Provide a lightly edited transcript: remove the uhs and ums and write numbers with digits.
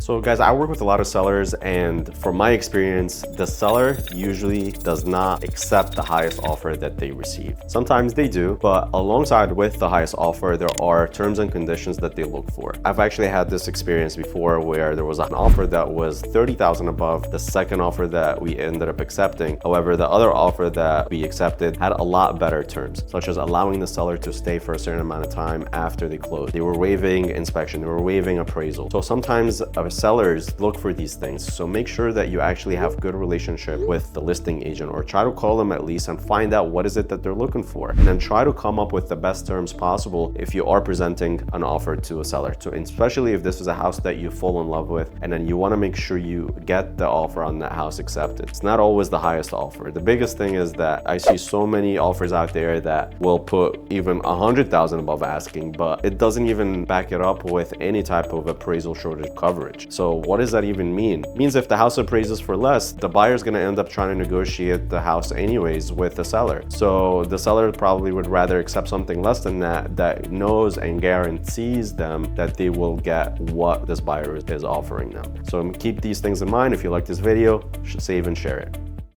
So guys, I work with a lot of sellers, and from my experience, the seller usually does not accept the highest offer that they receive. Sometimes they do, but alongside with the highest offer, there are terms and conditions that they look for. I've actually had this experience before where there was an offer that was 30,000 above the second offer that we ended up accepting. However, the other offer that we accepted had a lot better terms, such as allowing the seller to stay for a certain amount of time after they close. They were waiving inspection, they were waiving appraisal. So sometimes sellers look for these things. So make sure that you actually have good relationship with the listing agent, or try to call them at least and find out what is it that they're looking for. And then try to come up with the best terms possible if you are presenting an offer to a seller. So especially if this is a house that you fall in love with, and then you want to make sure you get the offer on that house accepted. It's not always the highest offer. The biggest thing is that I see so many offers out there that will put even 100,000 above asking, but it doesn't even back it up with any type of appraisal shortage coverage. So what does that even mean? It means if the house appraises for less, the buyer's going to end up trying to negotiate the house anyways with the seller. So the seller probably would rather accept something less than that knows and guarantees them that they will get what this buyer is offering them. So keep these things in mind. If you like this video, save and share it.